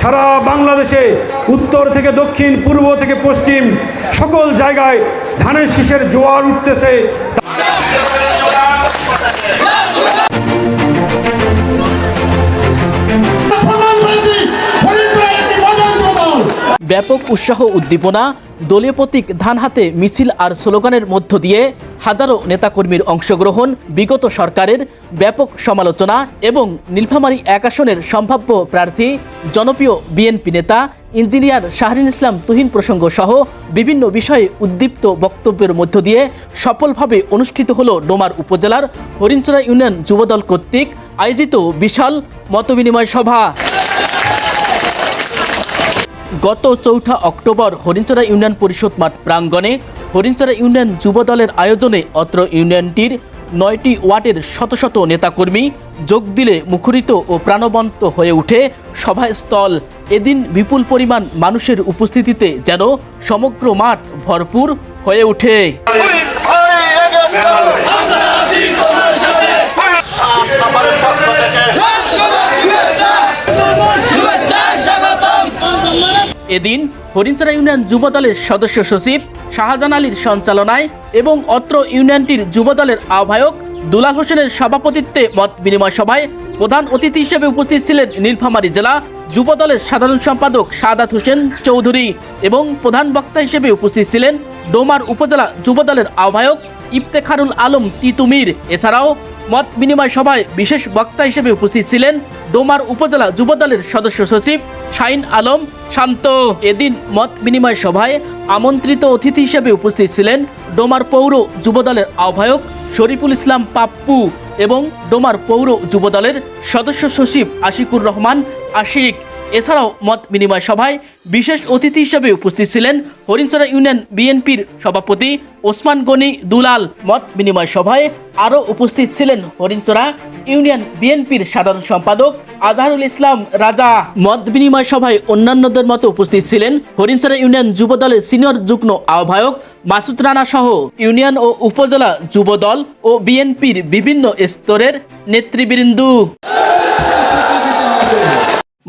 সারা বাংলাদেশে উত্তর থেকে দক্ষিণ, পূর্ব থেকে পশ্চিম সকল জায়গায় ধানের শীষের জোয়ার উঠতেছে। ব্যাপক উৎসাহ উদ্দীপনা, দলীয় প্রতীক ধান হাতে মিছিল আর স্লোগানের মধ্য দিয়ে হাজারো নেতাকর্মীর অংশগ্রহণ, বিগত সরকারের ব্যাপক সমালোচনা এবং নীলফামারী 1 আসনের সম্ভাব্য প্রার্থী জনপ্রিয় বিএনপি নেতা ইঞ্জিনিয়ার শাহরিন ইসলাম তুহিন প্রসঙ্গ সহ বিভিন্ন বিষয়ে উদ্দীপ্ত বক্তব্যের মধ্য দিয়ে সফলভাবে অনুষ্ঠিত হলো ডোমার উপজেলার হরিণচড়া ইউনিয়ন যুবদল কর্তৃক আয়োজিত বিশাল মতবিনিময় সভা। গত 4 অক্টোবর হরিণচড়া ইউনিয়ন পরিষদ মাঠ প্রাঙ্গণে হরিণচড়া ইউনিয়ন যুবদলের আয়োজনে অত্র ইউনিয়নটির 9টি ওয়ার্ডের শত শত নেতাকর্মী যোগ দিলে মুখরিত ও প্রাণবন্ত হয়ে ওঠে সভাস্থল। এদিন বিপুল পরিমাণ মানুষের উপস্থিতিতে যেন সমগ্র মাঠ ভরপুর হয়ে ওঠে। এদিন হরিণচড়া ইউনিয়ন যুবদলের সদস্য সচিব শাহজাহান আলীর সঞ্চালনায় এবং অত্র ইউনিয়নটির যুবদলের আহ্বায়ক দুলাল হোসেনের সভাপতিত্বে মত বিনিময় সভায় প্রধান অতিথি হিসেবে উপস্থিত ছিলেন নীলফামারী জেলা যুবদলের সাধারণ সম্পাদক শাহাদাত হোসেন চৌধুরী এবং প্রধান বক্তা হিসেবে উপস্থিত ছিলেন ডোমার উপজেলা যুবদলের আহ্বায়ক ইফতেখারুল আলম তিতুমির। এছাড়াও মত বিনিময় সভায় বিশেষ বক্তা হিসেবে উপস্থিত ছিলেন ডোমার উপজেলা যুবদলের সদস্য সচিব শাহিন আলম শান্ত। এদিন মত বিনিময় সভায় আমন্ত্রিত অতিথি হিসেবে উপস্থিত ছিলেন ডোমার পৌর যুবদলের আহ্বায়ক শরীফুল ইসলাম পাপ্পু এবং ডোমার পৌর যুবদলের সদস্য সচিব আশিকুর রহমান আশিক। এছাড়াও মত বিনিময় সভায় বিশেষ অতিথি হিসেবে উপস্থিত ছিলেন হরিণচড়া ইউনিয়ন বিএনপির সভাপতি ওসমান গনি দুলাল। মত বিনিময় সভায় আরও উপস্থিত ছিলেন হরিণচড়া ইউনিয়ন বিএনপির সাধারণ সম্পাদক আজহারুল ইসলাম রাজা। মত বিনিময় সভায় অন্যান্যদের মতো উপস্থিত ছিলেন হরিণচড়া ইউনিয়ন যুবদলের সিনিয়র যুগ্ম আহ্বায়ক মাসুদ রানা সহ ইউনিয়ন ও উপজেলা যুবদল ও বিএনপির বিভিন্ন স্তরের নেতৃবৃন্দ।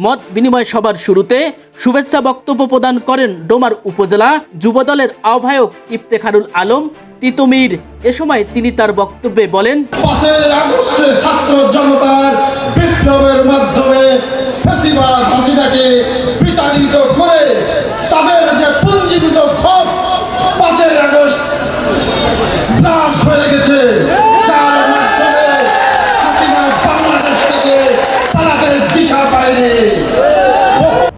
মত বিনিময় সভার শুরুতে শুভেচ্ছা বক্তব্য প্রদান করেন ডোমার উপজেলা যুবদলের আহ্বায়ক ইফতেখারুল আলম তিতুমির। এ সময় তিনি তার বক্তব্যে বলেন, 5 আগস্টে ছাত্র জনতার বিপ্লবের মাধ্যমে ফ্যাসিবাদ হাসিনাকে বিতাড়িত করে তাদের যে পুঞ্জীভূত ক্ষোভ 5 আগস্ট ব্লাস্ট হয়ে গেছে, যার মাধ্যমে হাসিনা বাংলাদেশ থেকে পালাতে দিশা পায়নি।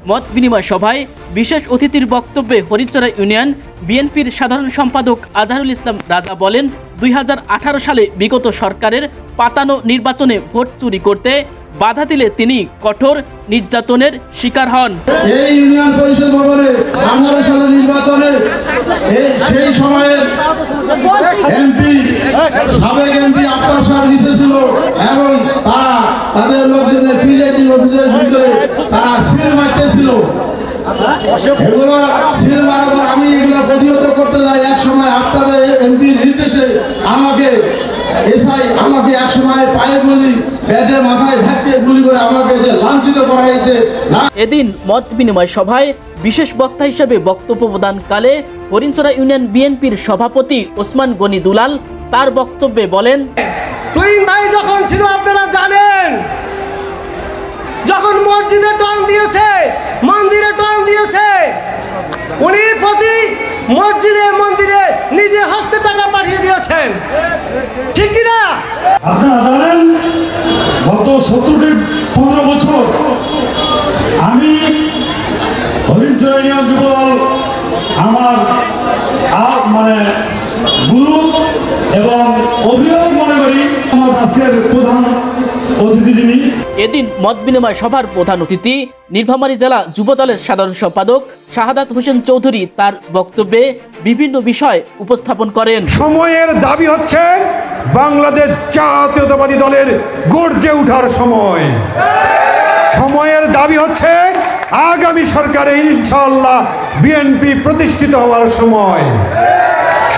মত বিনিময় সভায় বিশেষ অতিথির বক্তব্যে হরিণচড়া ইউনিয়ন বিএনপির সাধারণ সম্পাদক আজহারুল ইসলাম রাজা বলেন, 2018 সালে বিগত সরকারের পাতানো নির্বাচনে ভোট চুরি করতে বাধা দিলে তিনি কঠোর নির্যাতনের শিকার হন। এই ইউনিয়ন পরিষদ ভবনে 18 সালের নির্বাচনে সেই সময়ের এমপি সাবেক এমপি আফতাব সাহেব জিতেছিল এবং তারা তাদের লোকজনের প্রিজাইডিং অফিসারের ভিতরে তারা সিল মারতেছিল। এগুলো সিল মারার আমি এগুলো প্রতিহত করতে যাই। এক সময় আফতাবের এমপির নির্দেশে আমাকে এক সময় পায়ে গুলি, ব্যাটে মাথায় ধাক্কে গুলি করে আমাকে যে লাঞ্ছিত করা হয়েছে। এদিন মত বিনিময় সভায় বিশেষ বক্তা হিসেবে বক্তব্য প্রদানকালে হরিণচড়া ইউনিয়ন বিএনপির সভাপতি ওসমান গনি দুলাল তার বক্তব্যে বলেন, তুহিন ভাই যখন ছিল আপনারা জানেন, যখন মসজিদে টন দিয়েছে, মন্দিরে টন দিয়েছে, উনি প্রতি মসজিদে মন্দিরে নিজে হস্তে টাকা পাঠিয়ে দিয়েছেন, ঠিক কিনা? আপনারা জানেন গত 17 বছর আমি হরিণচড়া ইউনিয়ন যুবদল আমার গুরু এবং অভিভাবক মনে করি আমার আজকের প্রধান অতিথি যিনি। এদিন মত বিনিময় সভার প্রধান অতিথি নীলফামারী জেলা যুবদলের সাধারণ সম্পাদক শাহাদাত হোসেন চৌধুরী তার বক্তব্যে বিভিন্ন বিষয় উপস্থাপন করেন। সময়ের দাবি হচ্ছে বাংলাদেশ জাতীয়তাবাদী দলের গর্জে ওঠার সময়। সময়ের দাবি হচ্ছে আগামী সরকারে ইনশাআল্লাহ বিএনপি প্রতিষ্ঠিত হওয়ার সময়।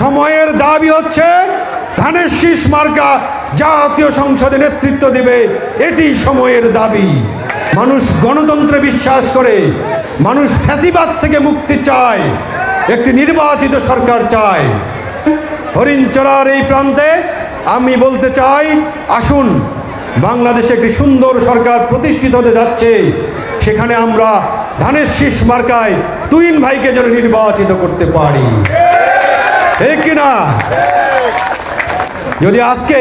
সময়ের দাবি হচ্ছে ধানের শীষ মার্কা জাতীয় সংসদে নেতৃত্ব দেবে, এটি সময়ের দাবি। মানুষ গণতন্ত্রে বিশ্বাস করে, মানুষ ফ্যাসিবাদ থেকে মুক্তি চায়, একটি নির্বাচিত সরকার চায়। হরিণচরার এই প্রান্তে আমি বলতে চাই, আসুন বাংলাদেশে একটি সুন্দর সরকার প্রতিষ্ঠিত হতে যাচ্ছে, সেখানে আমরা ধানের শীষ মার্কায় তুহিন ভাইকে যেন নির্বাচিত করতে পারি, ঠিক কিনা? যদি আজকে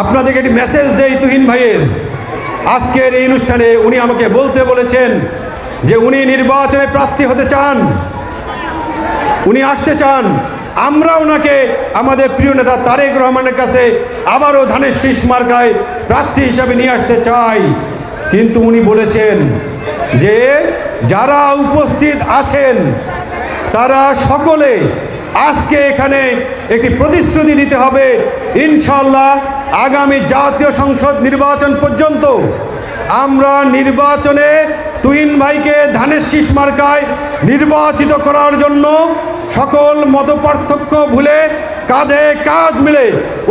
আপনাদেরকে একটি মেসেজ দেই তুহিন ভাইয়ের, আজকের এই অনুষ্ঠানে উনি আমাকে বলতে বলেছেন যে উনি নির্বাচনে প্রার্থী হতে চান, উনি আসতে চান। আমরা ওনাকে আমাদের প্রিয় নেতা তারেক রহমানের কাছে আবারও ধানের শীষ মার্কায় প্রার্থী হিসাবে নিয়ে আসতে চাই। কিন্তু উনি বলেছেন যে যারা উপস্থিত আছেন তারা সকলে আজকে এখানে একটি প্রতিশ্রুতি দিতে হবে, ইনশাআল্লাহ আগামী জাতীয় সংসদ নির্বাচন পর্যন্ত আমরা নির্বাচনে তুহিন ভাইকে ধানের শীষ মার্কায় নির্বাচিত করার জন্য সকল মতপার্থক্য ভুলে কাঁধে কাঁধ মিলে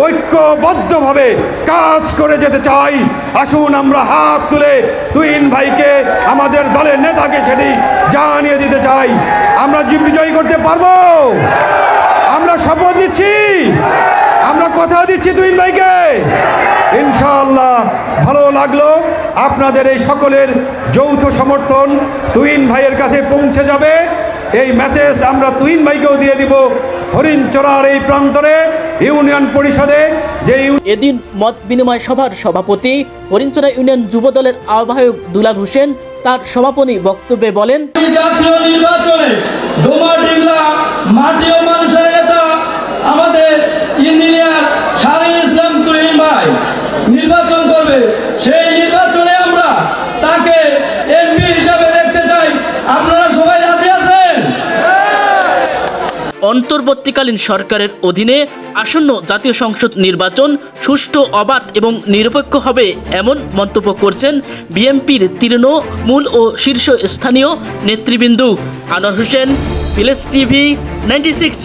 ঐক্যবদ্ধভাবে কাজ করে যেতে চাই। আসুন আমরা হাত তুলে তুহিন ভাইকে, আমাদের দলের নেতাকে সেটি জানিয়ে দিতে চাই। আমরা বিজয়ী করতে পারবো, আমরা শপথ দিচ্ছি, আমরা কথা দিচ্ছি তুহিন ভাইকে, ইনশাআল্লাহ। ভালো লাগলো আপনাদের এই সকলের যৌথ সমর্থন তুহিন ভাইয়ের কাছে পৌঁছে যাবে, এই মেসেজ আমরা তুহিন ভাইকেও দিয়ে দিব। হরিণচরার এই প্রান্তরে ইউনিয়ন পরিষদে যে এদিন মত বিনিময় সভার সভাপতি হরিণচরা ইউনিয়ন যুবদলের আহ্বায়ক দুলাল হোসেন তার সমাপনী বক্তব্যে বলেন, জাতীয় নির্বাচনে ডোমাডিমলা মাটি ও মানুষের নেতা আমাদের ইঞ্জিনিয়ার শাহরিন ইসলাম তুহিন ভাই নির্বাচন করবে। সেই নির্বাচনে আমরা তাকে এমপি হিসাবে দেখতে চাই। আপনারা সবাই রাজি আছেন? অন্তর্বর্তীকালীন সরকারের অধীনে আসন্ন জাতীয় সংসদ নির্বাচন সুষ্ঠু, অবাধ এবং নিরপেক্ষ হবে এমন মন্তব্য করছেন বিএনপির তৃণমূল ও শীর্ষস্থানীয় নেতৃবৃন্দ। Anwar Hossain, place TV 96।